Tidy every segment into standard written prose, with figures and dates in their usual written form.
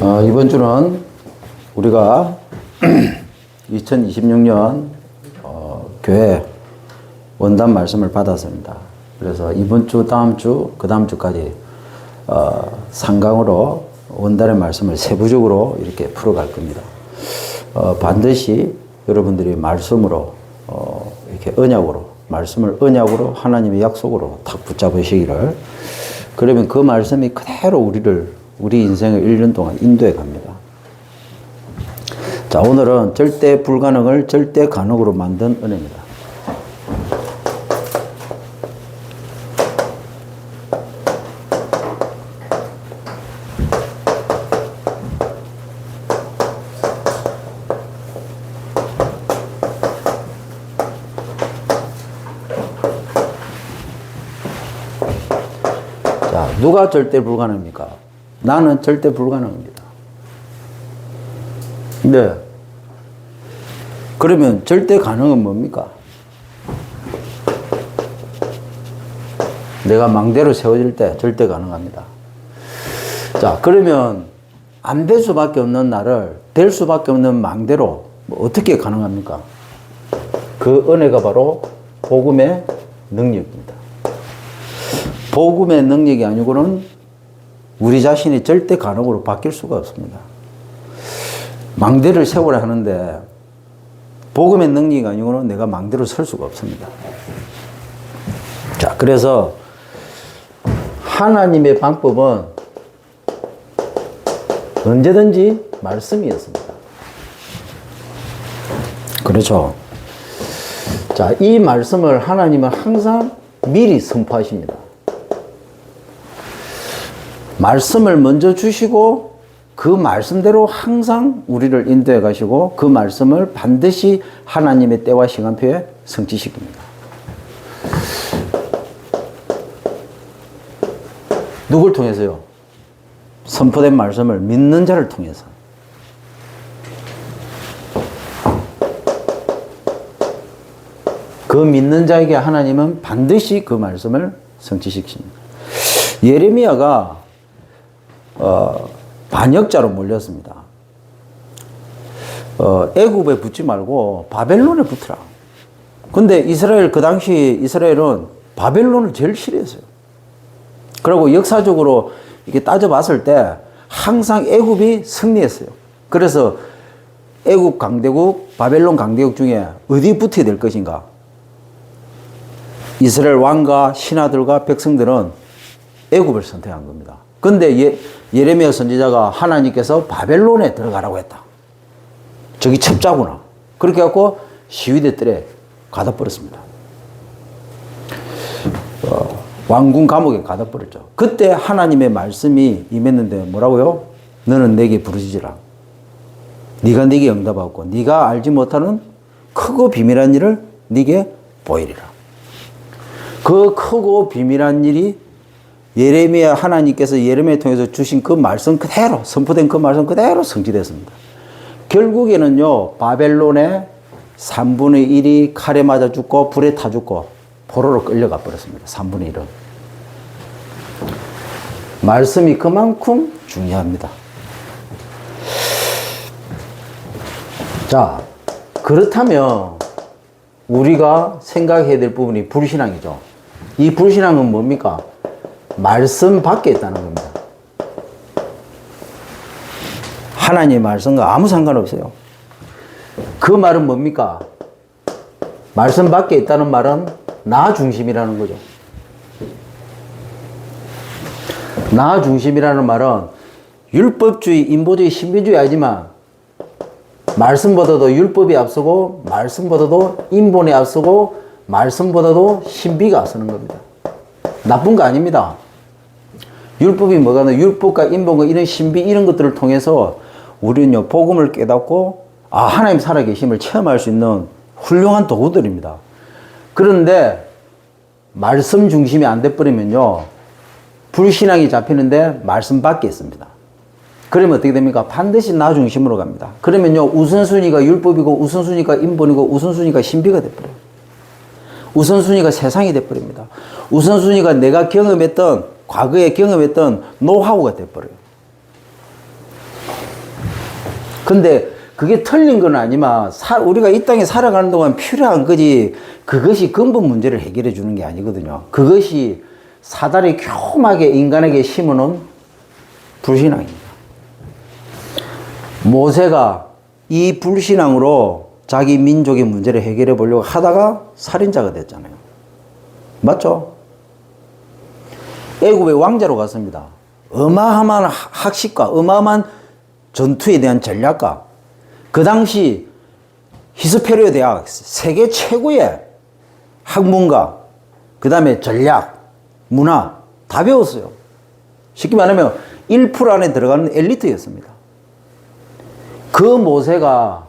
이번 주는 우리가 2026년 교회 원단 말씀을 받았습니다. 그래서 이번 주, 다음 주, 그 다음 주까지 상강으로 원단의 말씀을 세부적으로 이렇게 풀어갈 겁니다. 반드시 여러분들이 말씀으로 이렇게 언약으로, 말씀을 언약으로 하나님의 약속으로 탁 붙잡으시기를, 그러면 그 말씀이 그대로 우리 인생을 1년 동안 인도해 갑니다. 자, 오늘은 절대 불가능을 절대 가능으로 만든 은혜입니다. 자, 누가 절대 불가능입니까? 나는 절대 불가능합니다. 네. 그러면 절대 가능은 뭡니까? 내가 망대로 세워질 때 절대 가능합니다. 자, 그러면 안 될 수밖에 없는 나를 될 수밖에 없는 망대로 어떻게 가능합니까? 그 은혜가 바로 복음의 능력입니다. 복음의 능력이 아니고는 우리 자신이 절대 가능으로 바뀔 수가 없습니다. 망대를 세우라 하는데 복음의 능력이 아니고는 내가 망대로 설 수가 없습니다. 자, 그래서 하나님의 방법은 언제든지 말씀이었습니다. 그렇죠. 자, 이 말씀을 하나님은 항상 미리 선포하십니다. 말씀을 먼저 주시고 그 말씀대로 항상 우리를 인도해 가시고 그 말씀을 반드시 하나님의 때와 시간표에 성취시킵니다. 누굴 통해서요? 선포된 말씀을 믿는 자를 통해서. 그 믿는 자에게 하나님은 반드시 그 말씀을 성취시킵니다. 예레미야가 반역자로 몰렸습니다. 애굽에 붙지 말고 바벨론에 붙으라. 근데 그 당시 이스라엘은 바벨론을 제일 싫어했어요. 그리고 역사적으로 이렇게 따져봤을 때 항상 애굽이 승리했어요. 그래서 애굽 강대국, 바벨론 강대국 중에 어디 붙어야 될 것인가? 이스라엘 왕과 신하들과 백성들은 애굽을 선택한 겁니다. 근데 예레미야 선지자가 하나님께서 바벨론에 들어가라고 했다. 저기 첩자구나. 그렇게 해갖고 시위대 뜰에 가다 버렸습니다. 왕궁 감옥에 가다 버렸죠. 그때 하나님의 말씀이 임했는데 뭐라고요? 너는 내게 부르짖으라. 네가 내게 응답하고 네가 알지 못하는 크고 비밀한 일을 네게 보이리라. 그 크고 비밀한 일이 하나님께서 예레미야 통해서 주신 그 말씀 그대로, 선포된 그 말씀 그대로 성취됐습니다. 결국에는요, 바벨론의 3분의 1이 칼에 맞아 죽고 불에 타 죽고 포로로 끌려가 버렸습니다. 3분의 1은. 말씀이 그만큼 중요합니다. 자, 그렇다면 우리가 생각해야 될 부분이 불신앙이죠. 이 불신앙은 뭡니까? 말씀 밖에 있다는 겁니다. 하나님의 말씀과 아무 상관없어요. 그 말은 뭡니까? 말씀 밖에 있다는 말은 나 중심이라는 거죠. 나 중심이라는 말은 율법주의, 인보주의, 신비주의 아니지만 말씀보다도 율법이 앞서고 말씀보다도 인본이 앞서고 말씀보다도 신비가 앞서는 겁니다. 나쁜 거 아닙니다. 율법이 뭐가 나요? 율법과 인본과 이런 신비 이런 것들을 통해서 우리는요, 복음을 깨닫고 하나님 살아계심을 체험할 수 있는 훌륭한 도구들입니다. 그런데 말씀 중심이 안 돼버리면요, 불신앙이 잡히는데 말씀 밖에 있습니다. 그러면 어떻게 됩니까? 반드시 나 중심으로 갑니다. 그러면요, 우선순위가 율법이고 우선순위가 인본이고 우선순위가 신비가 돼버려요. 우선순위가 세상이 돼버립니다. 우선순위가 내가 경험했던, 과거에 경험했던 노하우가 돼버려요. 근데 그게 틀린 건 아니지만 우리가 이 땅에 살아가는 동안 필요한 거지 그것이 근본 문제를 해결해 주는 게 아니거든요. 그것이 사단이 교묘하게 인간에게 심어놓은 불신앙입니다. 모세가 이 불신앙으로 자기 민족의 문제를 해결해 보려고 하다가 살인자가 됐잖아요. 맞죠? 애굽의 왕자로 갔습니다. 어마어마한 학식과 어마어마한 전투에 대한 전략가, 그 당시 히스페리오 대학 세계 최고의 학문가, 그 다음에 전략, 문화 다 배웠어요. 쉽게 말하면 1% 안에 들어가는 엘리트였습니다. 그 모세가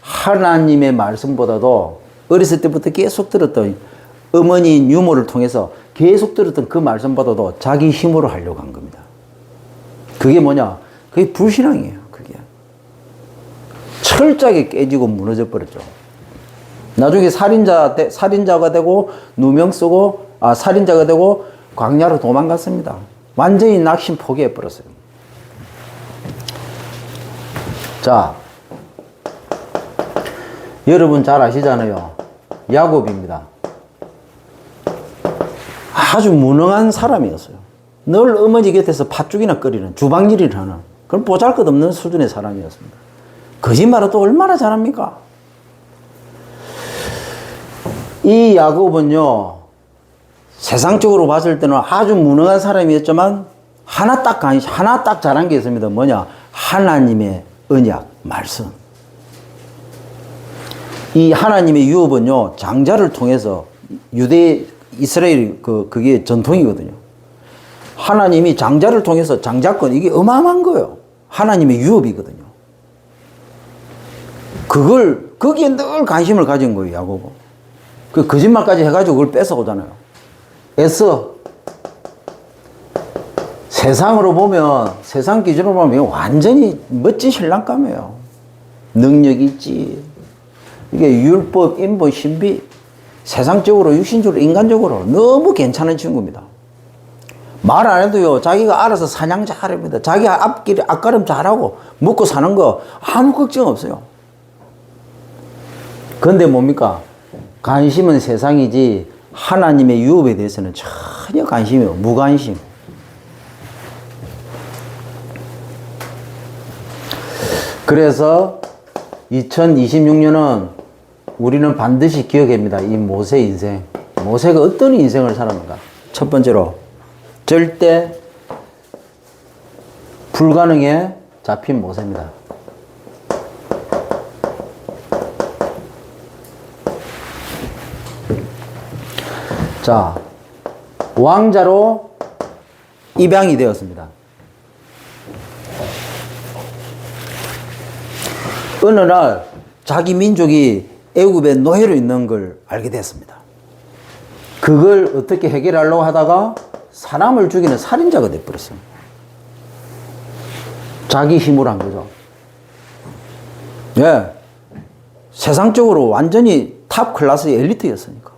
하나님의 말씀보다도 어렸을 때부터 계속 들었던 어머니 유모를 통해서 계속 들었던 그 말씀보다도 자기 힘으로 하려고 한 겁니다. 그게 뭐냐? 그게 불신앙이에요. 그게 철저하게 깨지고 무너져 버렸죠. 나중에 살인자가 되고 누명 쓰고 살인자가 되고 광야로 도망갔습니다. 완전히 낙심 포기해 버렸어요. 자, 여러분 잘 아시잖아요. 야곱입니다. 아주 무능한 사람이었어요. 늘 어머니 곁에서 팥죽이나 끓이는 주방일을 하는 그런 보잘것없는 수준의 사람이었습니다. 거짓말을 또 얼마나 잘합니까? 이 야곱은요, 세상적으로 봤을 때는 아주 무능한 사람이었지만 하나 딱 잘한 게 있습니다. 뭐냐? 하나님의 언약, 말씀. 이 하나님의 유업은요, 장자를 통해서 이스라엘 그게 전통이거든요. 하나님이 장자를 통해서 장자권, 이게 어마어마한 거예요. 하나님의 유업이거든요. 거기에 늘 관심을 가진 거예요, 야곱은. 그 거짓말까지 해가지고 그걸 뺏어오잖아요. 애써. 세상으로 보면, 세상 기준으로 보면 완전히 멋진 신랑감이에요. 능력이 있지. 이게 율법, 인본, 신비. 세상적으로, 육신적으로, 인간적으로 너무 괜찮은 친구입니다. 말 안 해도요, 자기가 알아서 사냥 잘합니다. 자기 앞가름 잘하고, 먹고 사는 거 아무 걱정 없어요. 그런데 뭡니까? 관심은 세상이지, 하나님의 유업에 대해서는 전혀 관심이 없어요. 무관심. 그래서 2026년은 우리는 반드시 기억합니다. 이 모세 인생. 모세가 어떤 인생을 살았는가? 첫 번째로, 절대 불가능에 잡힌 모세입니다. 자, 왕자로 입양이 되었습니다. 어느 날 자기 민족이 애굽의 노예로 있는 걸 알게 됐습니다. 그걸 어떻게 해결하려고 하다가 사람을 죽이는 살인자가 되어버렸어요. 자기 힘으로 한 거죠. 예. 세상적으로 완전히 탑 클래스의 엘리트였으니까.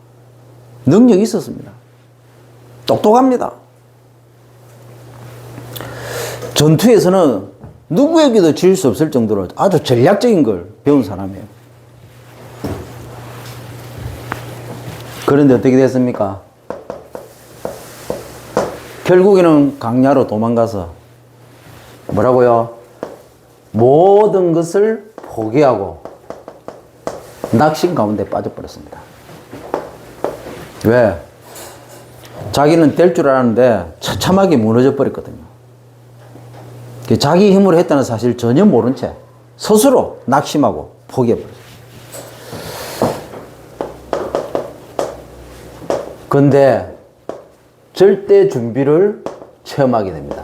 능력이 있었습니다. 똑똑합니다. 전투에서는 누구에게도 질 수 없을 정도로 아주 전략적인 걸 배운 사람이에요. 그런데 어떻게 됐습니까? 결국에는 광야로 도망가서 뭐라고요? 모든 것을 포기하고 낙심 가운데 빠져버렸습니다. 왜? 자기는 될 줄 알았는데 처참하게 무너져 버렸거든요. 자기 힘으로 했다는 사실 전혀 모른 채 스스로 낙심하고 포기해버렸어요. 근데 절대 준비를 체험하게 됩니다.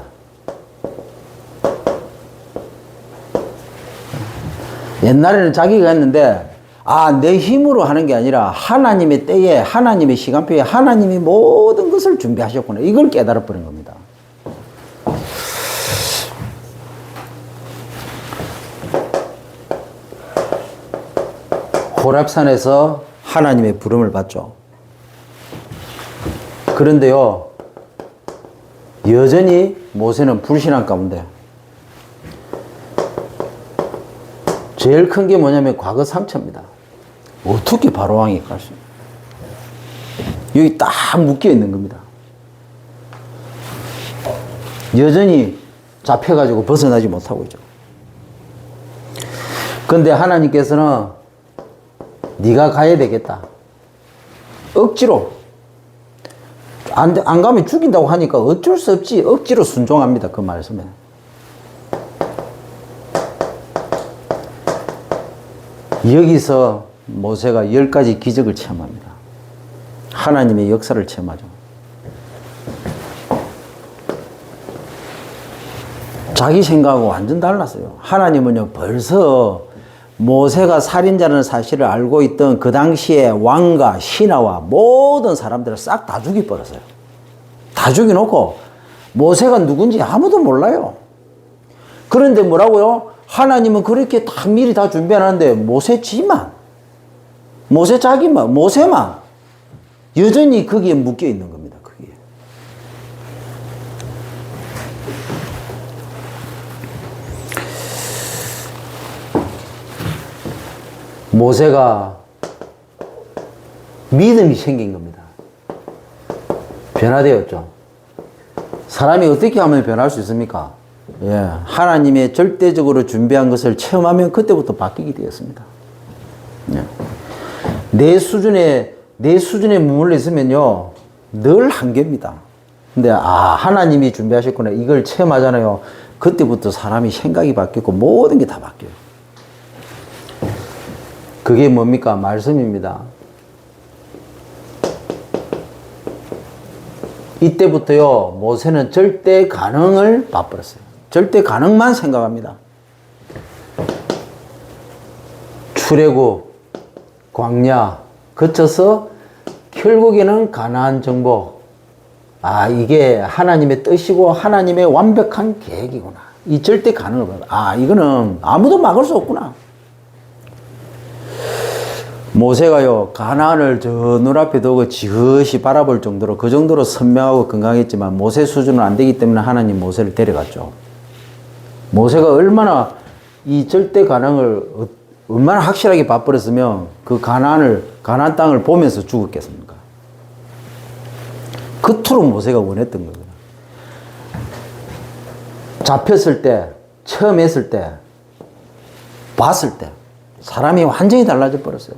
옛날에는 자기가 했는데 내 힘으로 하는 게 아니라 하나님의 때에 하나님의 시간표에 하나님이 모든 것을 준비하셨구나. 이걸 깨달아 버린 겁니다. 호렙산에서 하나님의 부름을 받죠. 그런데요, 여전히 모세는 불신앙 가운데 제일 큰 게 뭐냐면 과거 상처입니다. 어떻게 바로왕이 갈 수 있냐. 여기 딱 묶여 있는 겁니다. 여전히 잡혀가지고 벗어나지 못하고 있죠. 근데 하나님께서는 네가 가야 되겠다. 억지로. 안 가면 죽인다고 하니까 어쩔 수 없지. 억지로 순종합니다. 그 말씀에. 여기서 모세가 10가지 기적을 체험합니다. 하나님의 역사를 체험하죠. 자기 생각하고 완전 달랐어요. 하나님은요, 벌써 모세가 살인자라는 사실을 알고 있던 그 당시에 왕과 신하와 모든 사람들을 싹 다 죽여버렸어요. 다 죽여놓고 모세가 누군지 아무도 몰라요. 그런데 뭐라고요? 하나님은 그렇게 다 미리 다 준비해놨는데 모세 자기만, 모세만 여전히 거기에 묶여 있는 겁니다. 거기에. 모세가 믿음이 생긴 겁니다. 변화되었죠. 사람이 어떻게 하면 변할 수 있습니까? 예, 하나님의 절대적으로 준비한 것을 체험하면 그때부터 바뀌게 되었습니다. 예. 내 수준에 머물러 있으면요, 늘 한계입니다. 근데, 하나님이 준비하셨구나. 이걸 체험하잖아요. 그때부터 사람이 생각이 바뀌고 모든 게 다 바뀌어요. 그게 뭡니까? 말씀입니다. 이때부터요, 모세는 절대 가능을 봐버렸어요. 절대 가능만 생각합니다. 출애굽, 광야 거쳐서 결국에는 가나안 정복. 이게 하나님의 뜻이고 하나님의 완벽한 계획이구나. 이 절대 가능을 봐. 이거는 아무도 막을 수 없구나. 모세가요, 가나안을 저 눈앞에 두고 지그시 바라볼 정도로, 그 정도로 선명하고 건강했지만 모세 수준은 안 되기 때문에 하나님 모세를 데려갔죠. 모세가 얼마나 이 절대 가능을 얼마나 확실하게 봐버렸으면 그 가나안 땅을 보면서 죽었겠습니까? 그토록 모세가 원했던 거거든요. 잡혔을 때, 처음 했을 때, 봤을 때 사람이 완전히 달라져 버렸어요.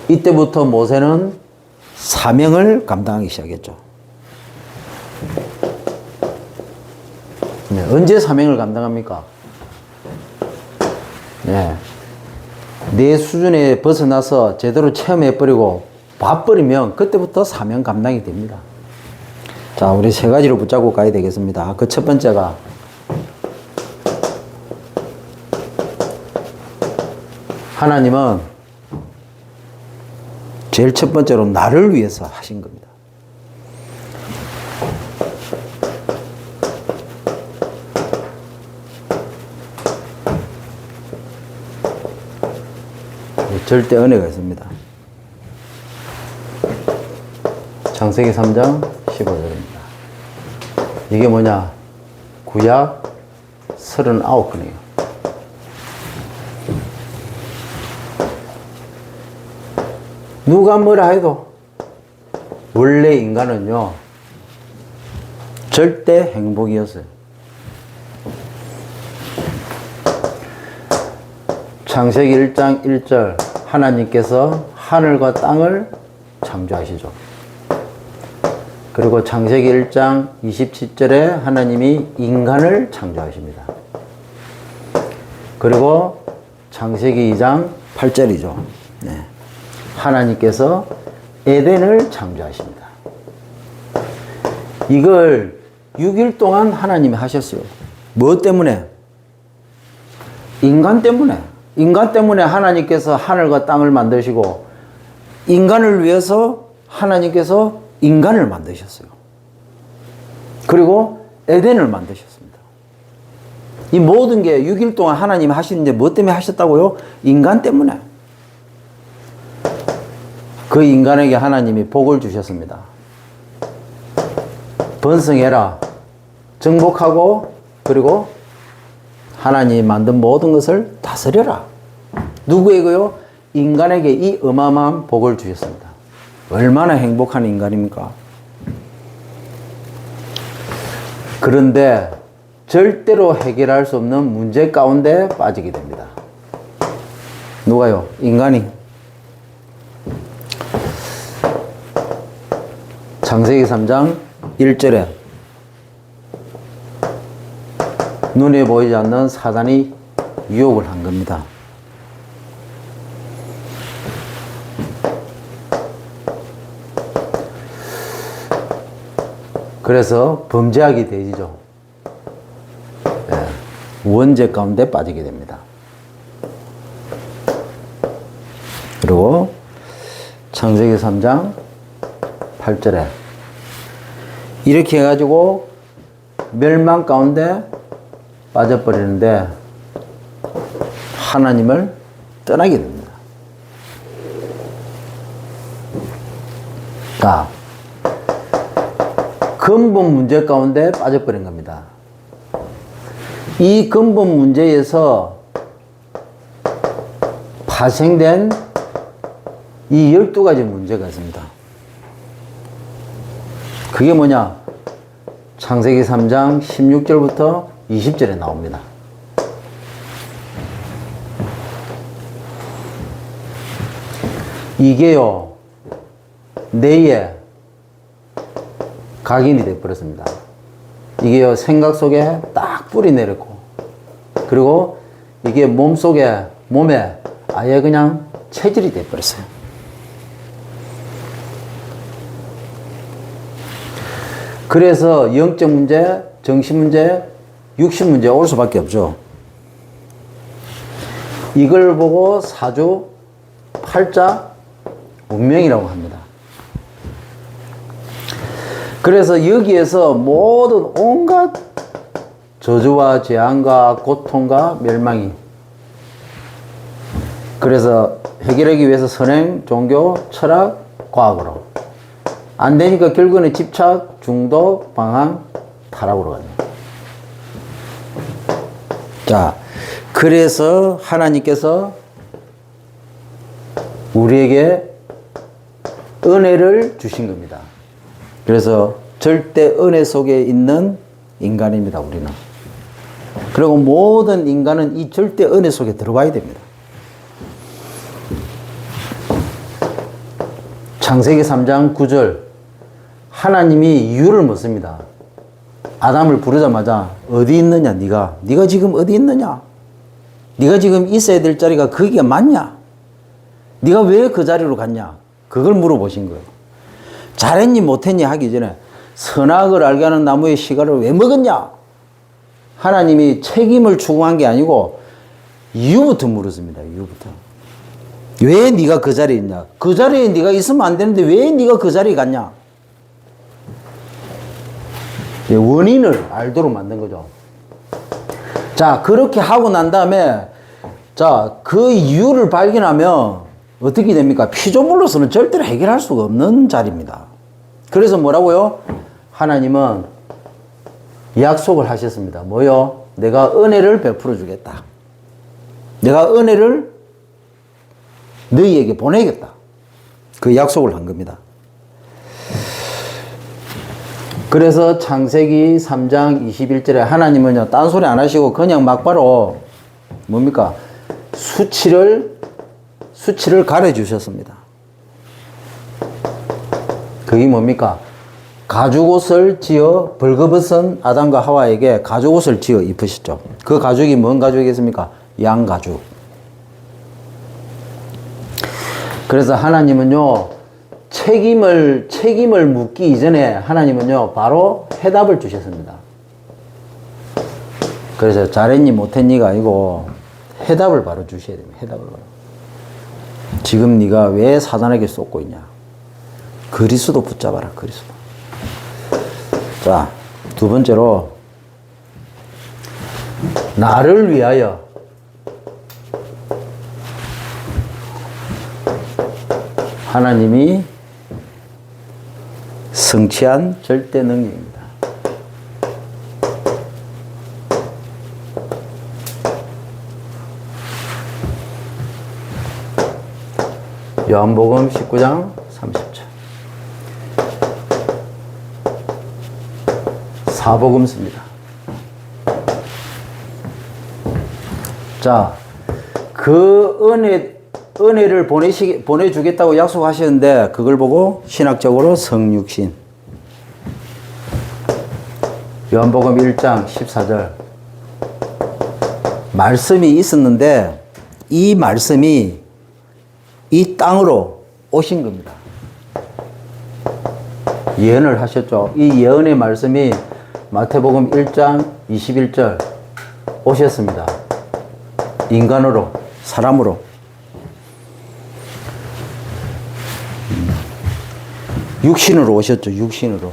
이때부터 모세는 사명을 감당하기 시작했죠. 언제 사명을 감당합니까? 내 수준에 벗어나서 제대로 체험해버리고 봐버리면 그때부터 사명 감당이 됩니다. 자, 우리 세 가지로 붙잡고 가야 되겠습니다. 그 첫 번째가 하나님은 제일 첫 번째로 나를 위해서 하신 겁니다. 절대 은혜가 있습니다. 창세기 3장 15절입니다. 이게 뭐냐? 구약 39건이에요. 누가 뭐라 해도 원래 인간은요, 절대 행복이었어요. 창세기 1장 1절 하나님께서 하늘과 땅을 창조하시죠. 그리고 창세기 1장 27절에 하나님이 인간을 창조하십니다. 그리고 창세기 2장 8절이죠. 하나님께서 에덴을 창조하십니다. 이걸 6일 동안 하나님이 하셨어요. 뭐 때문에? 인간 때문에. 인간 때문에 하나님께서 하늘과 땅을 만드시고, 인간을 위해서 하나님께서 인간을 만드셨어요. 그리고 에덴을 만드셨습니다. 이 모든 게 6일 동안 하나님이 하시는데 뭐 때문에 하셨다고요? 인간 때문에. 그 인간에게 하나님이 복을 주셨습니다. 번성해라, 정복하고, 그리고 하나님이 만든 모든 것을 다스려라. 누구에게요? 인간에게 이 어마어마한 복을 주셨습니다. 얼마나 행복한 인간입니까? 그런데 절대로 해결할 수 없는 문제 가운데 빠지게 됩니다. 누가요? 인간이. 창세기 3장 1절에 눈에 보이지 않는 사단이 유혹을 한 겁니다. 그래서 범죄하게 되죠. 원죄 가운데 빠지게 됩니다. 그리고 창세기 3장 8절에 이렇게 해가지고 멸망 가운데 빠져버리는데 하나님을 떠나게 됩니다. 자, 근본 문제 가운데 빠져버린 겁니다. 이 근본 문제에서 파생된 이 12가지 문제가 있습니다. 그게 뭐냐? 창세기 3장 16절부터 20절에 나옵니다. 이게요, 뇌에 각인이 되어버렸습니다. 이게요, 생각 속에 딱 뿌리 내렸고, 그리고 이게 몸에 아예 그냥 체질이 되어버렸어요. 그래서 영적 문제, 정신 문제, 육신 문제 올 수밖에 없죠. 이걸 보고 사주, 팔자, 운명이라고 합니다. 그래서 여기에서 모든 온갖 저주와 재앙과 고통과 멸망이, 그래서 해결하기 위해서 선행, 종교, 철학, 과학으로 안 되니까 결국에는 집착, 중독, 방황, 타락으로 갑니다. 자, 그래서 하나님께서 우리에게 은혜를 주신 겁니다. 그래서 절대 은혜 속에 있는 인간입니다, 우리는. 그리고 모든 인간은 이 절대 은혜 속에 들어와야 됩니다. 창세기 3장 9절, 하나님이 이유를 묻습니다. 아담을 부르자마자 어디 있느냐, 네가 지금 어디 있느냐? 네가 지금 있어야 될 자리가 거기가 맞냐? 네가 왜 그 자리로 갔냐? 그걸 물어보신 거예요. 잘했니 못했니 하기 전에 선악을 알게 하는 나무의 씨가를 왜 먹었냐? 하나님이 책임을 추구한 게 아니고 이유부터 물었습니다. 이유부터. 왜 네가 그 자리에 있냐? 그 자리에 네가 있으면 안 되는데 왜 네가 그 자리에 갔냐? 원인을 알도록 만든 거죠. 자, 그렇게 하고 난 다음에, 자, 그 이유를 발견하면 어떻게 됩니까? 피조물로서는 절대로 해결할 수가 없는 자리입니다. 그래서 뭐라고요? 하나님은 약속을 하셨습니다. 뭐요? 내가 은혜를 베풀어 주겠다. 내가 은혜를 너희에게 보내겠다. 그 약속을 한 겁니다. 그래서 창세기 3장 21절에 하나님은요, 딴소리 안 하시고 그냥 막바로 뭡니까? 수치를 가려 주셨습니다. 그게 뭡니까? 가죽옷을 지어 벌거벗은 아담과 하와에게 가죽옷을 지어 입으셨죠. 그 가죽이 뭔 가죽이겠습니까? 양 가죽. 그래서 하나님은요, 책임을 묻기 이전에 하나님은요, 바로 해답을 주셨습니다. 그래서 잘했니 못했니가 아니고 해답을 바로 주셔야 됩니다. 해답을 바로. 지금 네가 왜 사단에게 쏟고 있냐? 그리스도 붙잡아라, 그리스도. 자, 두 번째로 나를 위하여 하나님이 성취한 절대 능력입니다. 요한복음 19장 30절. 사복음서입니다. 자, 그 은혜를 보내주겠다고 약속하셨는데, 그걸 보고 신학적으로 성육신. 요한복음 1장 14절. 말씀이 있었는데, 이 말씀이 이 땅으로 오신 겁니다. 예언을 하셨죠. 이 예언의 말씀이 마태복음 1장 21절 오셨습니다. 인간으로, 사람으로. 육신으로 오셨죠. 육신으로.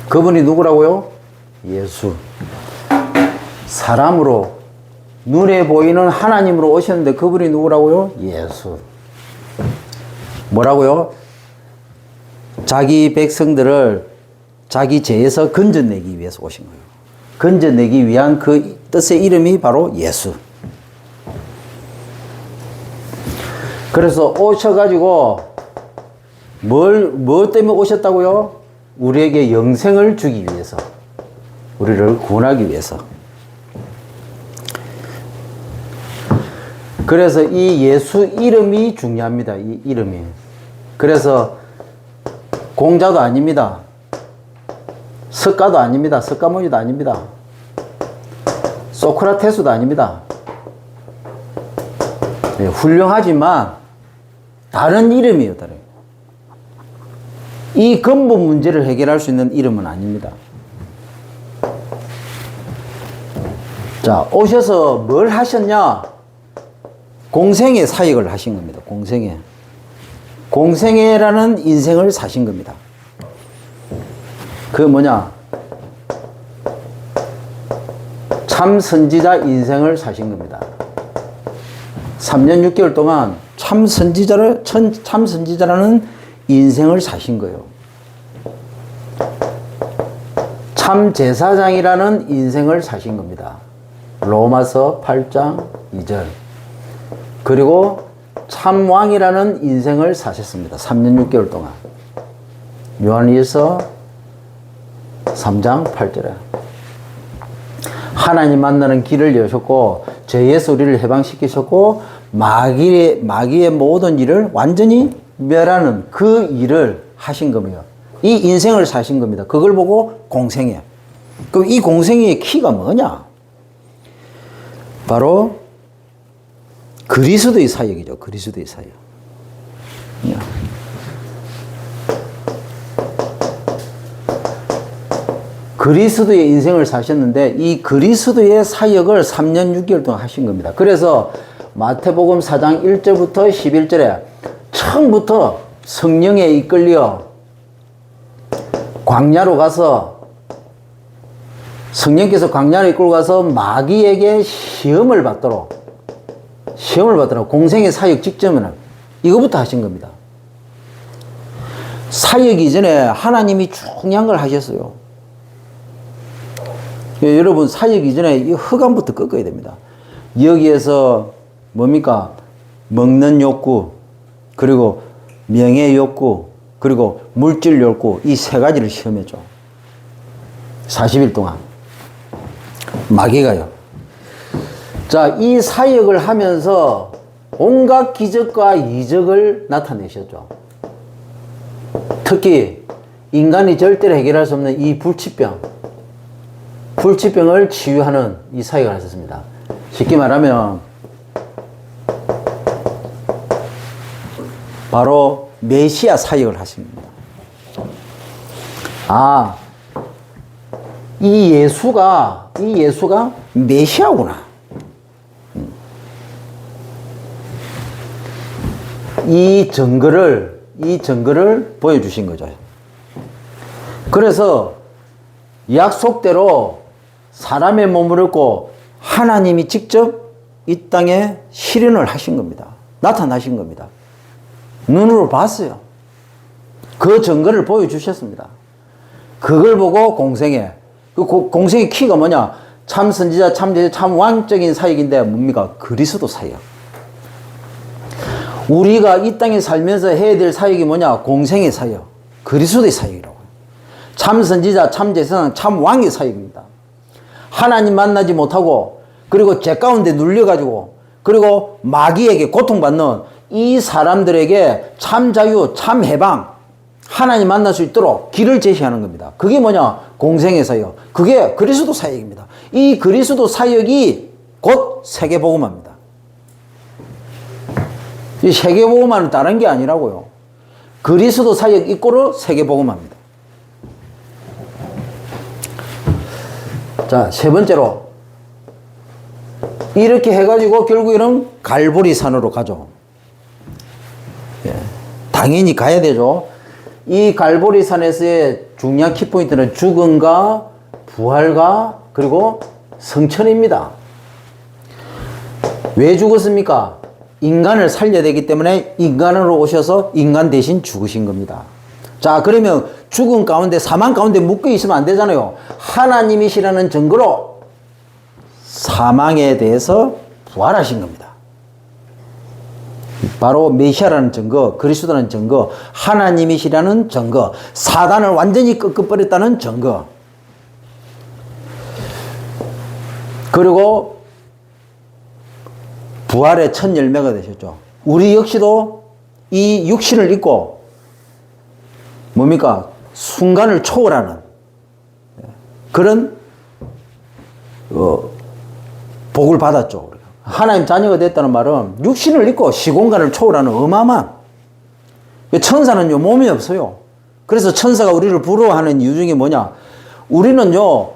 그분이 누구라고요? 예수. 사람으로, 눈에 보이는 하나님으로 오셨는데 그분이 누구라고요? 예수. 뭐라고요? 자기 백성들을 자기 죄에서 건져내기 위해서 오신 거예요. 건져내기 위한 그 뜻의 이름이 바로 예수. 그래서 오셔가지고 뭐 때문에 오셨다고요? 우리에게 영생을 주기 위해서. 우리를 구원하기 위해서. 그래서 이 예수 이름이 중요합니다. 이 이름이. 그래서 공자도 아닙니다. 석가도 아닙니다. 석가모니도 아닙니다. 소크라테스도 아닙니다. 네, 훌륭하지만 다른 이름이에요. 다른. 이 근본 문제를 해결할 수 있는 이름은 아닙니다. 자, 오셔서 뭘 하셨냐? 공생애 사역을 하신 겁니다. 공생애. 공생애라는 인생을 사신 겁니다. 그 뭐냐? 참 선지자 인생을 사신 겁니다. 3년 6개월 동안 참 선지자라는 인생을 사신 거예요. 참 제사장이라는 인생을 사신 겁니다. 로마서 8장 2절. 그리고 참 왕이라는 인생을 사셨습니다. 3년 6개월 동안. 요한일서 3장 8절에. 하나님 만나는 길을 여셨고, 죄에서 우리를 해방시키셨고, 마귀의 모든 일을 완전히 멸하는 그 일을 하신 겁니다. 이 인생을 사신 겁니다. 그걸 보고 공생애. 그럼 이 공생애의 키가 뭐냐? 바로 그리스도의 사역이죠. 그리스도의 사역. 그리스도의 인생을 사셨는데 이 그리스도의 사역을 3년 6개월 동안 하신 겁니다. 그래서 마태복음 4장 1절부터 11절에 처음부터 성령에 이끌려 광야로 가서 성령께서 광야로 이끌고 가서 마귀에게 시험을 받도록 공생의 사역 직전에는 이거부터 하신 겁니다. 사역 이전에 하나님이 중요한 걸 하셨어요. 여러분 사역 이전에 이 흑암부터 꺾어야 됩니다. 여기에서 뭡니까? 먹는 욕구, 그리고 명예 욕구, 그리고 물질 욕구, 이 세 가지를 시험했죠. 40일 동안. 마귀가요. 자, 이 사역을 하면서 온갖 기적과 이적을 나타내셨죠. 특히 인간이 절대로 해결할 수 없는 이 불치병을 치유하는 이 사역을 하셨습니다. 쉽게 말하면 바로 메시아 사역을 하십니다. 아, 이 예수가 메시아구나. 이 증거를 보여주신 거죠. 그래서 약속대로 사람의 몸을 얻고 하나님이 직접 이 땅에 실현을 하신 겁니다. 나타나신 겁니다. 눈으로 봤어요. 그 증거를 보여주셨습니다. 그걸 보고 공생애. 그 공생의 키가 뭐냐? 참 선지자, 참 제자, 참 왕적인 사역인데 뭡니까? 그리스도 사역. 우리가 이 땅에 살면서 해야 될 사역이 뭐냐? 공생의 사역, 그리스도의 사역이라고. 참 선지자, 참 제사장, 참 왕의 사역입니다. 하나님 만나지 못하고, 그리고 죄 가운데 눌려가지고, 그리고 마귀에게 고통받는 이 사람들에게 참 자유, 참 해방, 하나님 만날 수 있도록 길을 제시하는 겁니다. 그게 뭐냐? 공생의 사역. 그게 그리스도 사역입니다. 이 그리스도 사역이 곧 세계복음화입니다. 이 세계복음화는 다른 게 아니라고요. 그리스도 사역 이꼬르 세계복음화입니다. 자, 세 번째로 이렇게 해가지고 결국에는 갈보리산으로 가죠. 예, 당연히 가야 되죠. 이 갈보리산에서의 중요한 키포인트는 죽음과 부활과 그리고 성천입니다. 왜 죽었습니까? 인간을 살려야 되기 때문에 인간으로 오셔서 인간 대신 죽으신 겁니다. 자, 그러면 죽음 가운데, 사망 가운데 묶여 있으면 안 되잖아요. 하나님이시라는 증거로 사망에 대해서 부활하신 겁니다. 바로 메시아라는 증거, 그리스도라는 증거, 하나님이시라는 증거, 사단을 완전히 꺾어버렸다는 증거. 그리고 부활의 첫 열매가 되셨죠. 우리 역시도 이 육신을 입고 뭡니까? 순간을 초월하는 그런 복을 받았죠. 하나님 자녀가 됐다는 말은 육신을 입고 시공간을 초월하는 어마어마한. 천사는요, 몸이 없어요. 그래서 천사가 우리를 부러워하는 이유 중에 뭐냐? 우리는요,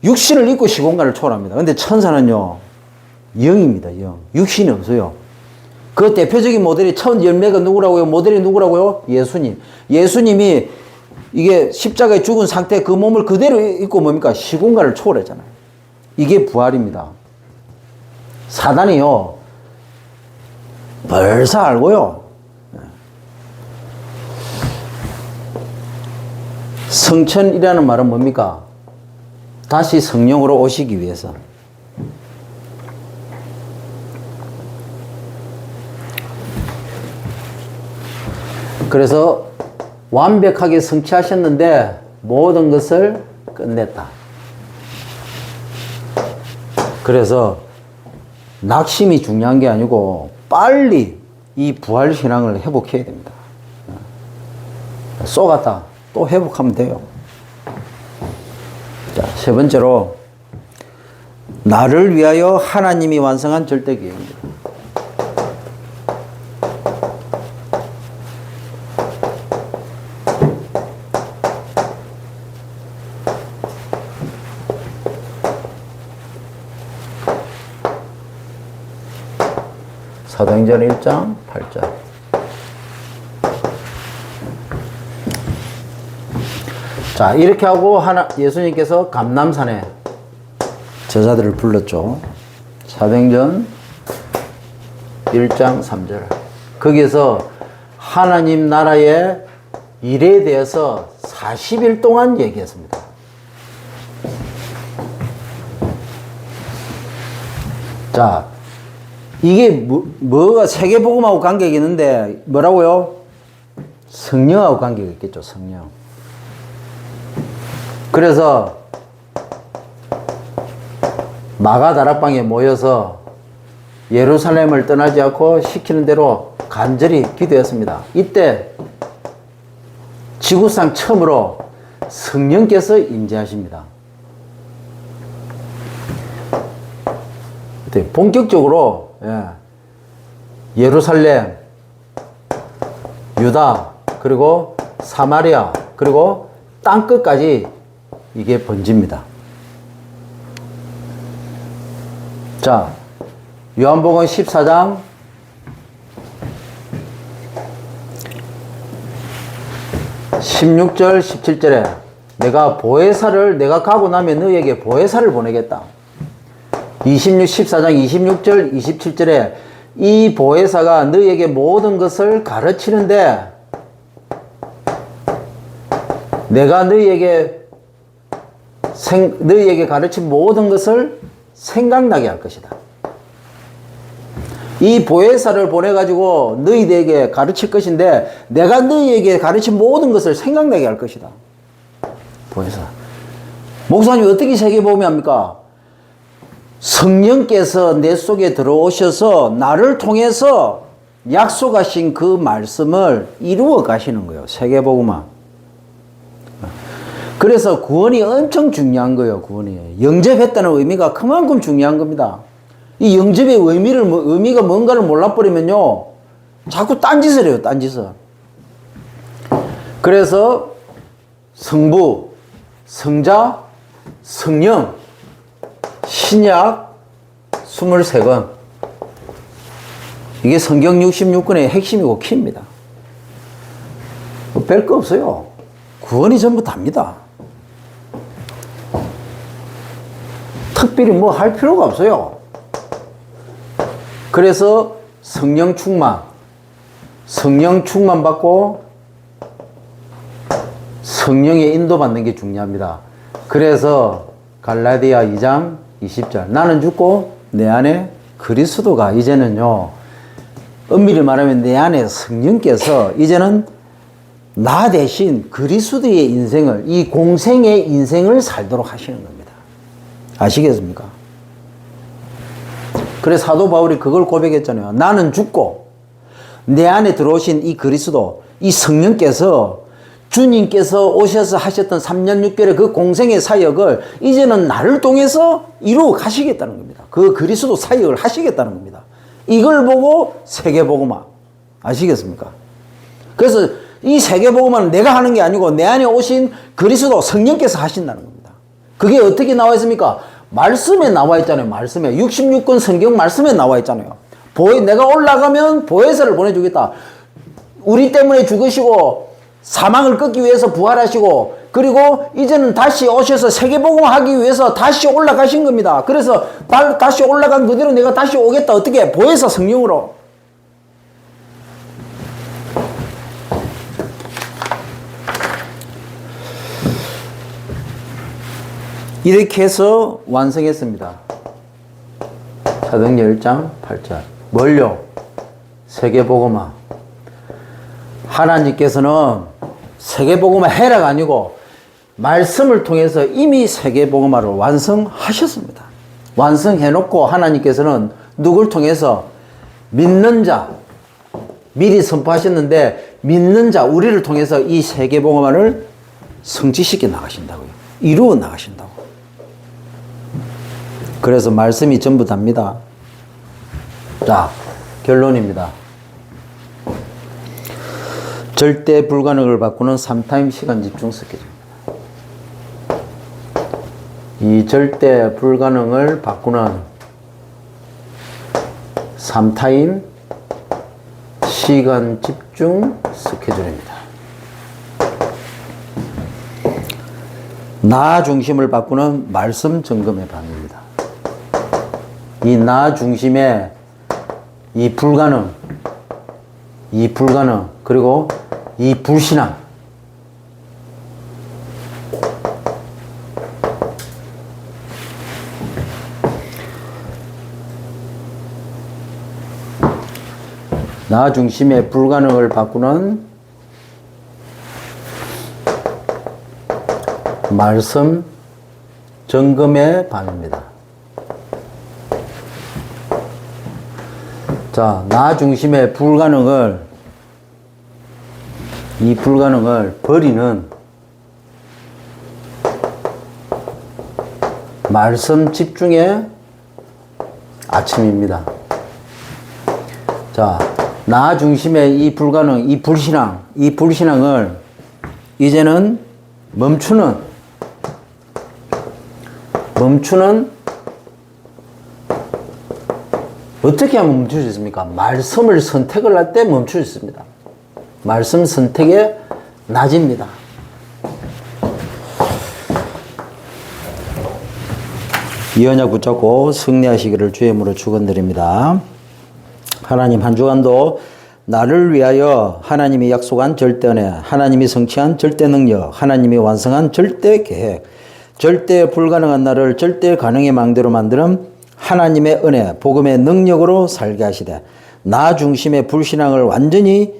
육신을 입고 시공간을 초월합니다. 근데 천사는요, 영입니다, 영. 육신이 없어요. 그 대표적인 모델이 첫 열매가 누구라고요? 모델이 누구라고요? 예수님. 예수님이 이게 십자가에 죽은 상태 그 몸을 그대로 입고 뭡니까? 시공간을 초월했잖아요. 이게 부활입니다. 사단이요, 벌써 알고요. 성천이라는 말은 뭡니까? 다시 성령으로 오시기 위해서. 그래서 완벽하게 성취하셨는데 모든 것을 끝냈다. 그래서 낙심이 중요한 게 아니고 빨리 이 부활 신앙을 회복해야 됩니다. 쏘갔다 또 회복하면 돼요. 자, 세 번째로 나를 위하여 하나님이 완성한 절대 계획입니다. 사도행전 1장 8절. 자, 이렇게 하고 예수님께서 감람산에 제자들을 불렀죠. 사도행전 1장 3절. 거기에서 하나님 나라의 일에 대해서 40일 동안 얘기했습니다. 자, 이게 뭐가 세계복음하고 관계가 있는데 뭐라고요? 성령하고 관계가 있겠죠. 성령. 그래서 마가다락방에 모여서 예루살렘을 떠나지 않고 시키는 대로 간절히 기도했습니다. 이때 지구상 처음으로 성령께서 임재하십니다. 본격적으로 예루살렘, 유다, 그리고 사마리아, 그리고 땅끝까지 이게 번집니다. 자, 요한복음 14장 16절 17절에 내가 가고 나면 너희에게 보혜사를 보내겠다. 14장 26절 27절에 이 보혜사가 너희에게 모든 것을 가르치는데 내가 너희에게 가르친 모든 것을 생각나게 할 것이다. 이 보혜사를 보내가지고 너희들에게 가르칠 것인데 내가 너희에게 가르친 모든 것을 생각나게 할 것이다. 보혜사. 목사님 어떻게 세계복음이 합니까? 성령께서 내 속에 들어오셔서 나를 통해서 약속하신 그 말씀을 이루어 가시는 거예요. 세계복음화. 그래서 구원이 엄청 중요한 거예요. 구원이. 영접했다는 의미가 그만큼 중요한 겁니다. 이 영접의 의미가 뭔가를 몰라버리면요. 자꾸 딴짓을 해요. 딴짓을. 그래서 성부, 성자, 성령, 신약 23권. 이게 성경 66권의 핵심이고 키입니다. 별 거 없어요. 구원이 전부 답니다. 특별히 뭐 할 필요가 없어요. 그래서 성령 충만 받고 성령의 인도받는 게 중요합니다. 그래서 갈라디아 2장 20절 나는 죽고 내 안에 그리스도가 이제는요 엄밀히 말하면 내 안에 성령께서 이제는 나 대신 그리스도의 인생을 이 공생의 인생을 살도록 하시는 겁니다. 아시겠습니까? 그래서 사도 바울이 그걸 고백했잖아요. 나는 죽고 내 안에 들어오신 이 그리스도 이 성령께서 주님께서 오셔서 하셨던 3년 6개월의 그 공생의 사역을 이제는 나를 통해서 이루어 가시겠다는 겁니다. 그 그리스도 사역을 하시겠다는 겁니다. 이걸 보고 세계복음화. 아시겠습니까? 그래서 이 세계복음화는 내가 하는 게 아니고 내 안에 오신 그리스도 성령께서 하신다는 겁니다. 그게 어떻게 나와 있습니까? 말씀에 나와 있잖아요. 말씀에. 66권 성경 말씀에 나와 있잖아요. 내가 올라가면 보혜사를 보내주겠다. 우리 때문에 죽으시고 사망을 끊기 위해서 부활하시고 그리고 이제는 다시 오셔서 세계복음하기 위해서 다시 올라가신 겁니다. 그래서 다시 올라간 그대로 내가 다시 오겠다. 어떻게? 보혜사 성령으로. 이렇게 해서 완성했습니다. 사도행전 1장 8절. 뭘요? 세계복음화. 하나님께서는 세계복음화 해라가 아니고 말씀을 통해서 이미 세계복음화를 완성하셨습니다. 완성해놓고 하나님께서는 누굴 통해서 믿는 자 미리 선포하셨는데 믿는 자 우리를 통해서 이 세계복음화를 성취시켜 나가신다고요. 이루어 나가신다고. 그래서 말씀이 전부 답니다. 자, 결론입니다. 절대 불가능을 바꾸는 3타임 시간 집중 스케줄입니다. 이 절대 불가능을 바꾸는 3타임 시간 집중 스케줄입니다. 나 중심을 바꾸는 말씀 점검의 방입니다. 이 나 중심의 이 불가능, 그리고 이 불신앙. 나 중심의 불가능을 바꾸는 말씀 점검의 밤입니다. 자, 나 중심의 이 불가능을 버리는 말씀 집중의 아침입니다. 자, 나 중심의 이 불가능, 이 불신앙을 이제는 멈추는 어떻게 하면 멈출 수 있습니까? 말씀을 선택을 할 때 멈출 수 있습니다. 말씀 선택의 낮입니다. 이 언약 붙잡고 승리하시기를 주의 이름으로 축원드립니다. 하나님 한 주간도 나를 위하여 하나님이 약속한 절대 은혜, 하나님이 성취한 절대 능력, 하나님이 완성한 절대 계획, 절대 불가능한 나를 절대 가능의 망대로 만드는 하나님의 은혜, 복음의 능력으로 살게 하시되 나 중심의 불신앙을 완전히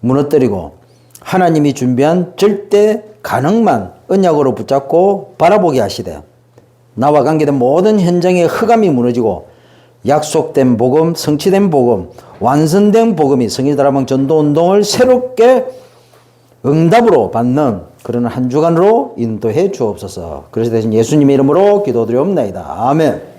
무너뜨리고 하나님이 준비한 절대 가능만 언약으로 붙잡고 바라보게 하시되 나와 관계된 모든 현장의 흑암이 무너지고 약속된 복음, 성취된 복음, 완성된 복음이 성일다락방 전도운동을 새롭게 응답으로 받는 그런 한 주간으로 인도해 주옵소서. 그래서 대신 예수님의 이름으로 기도드리옵나이다. 아멘.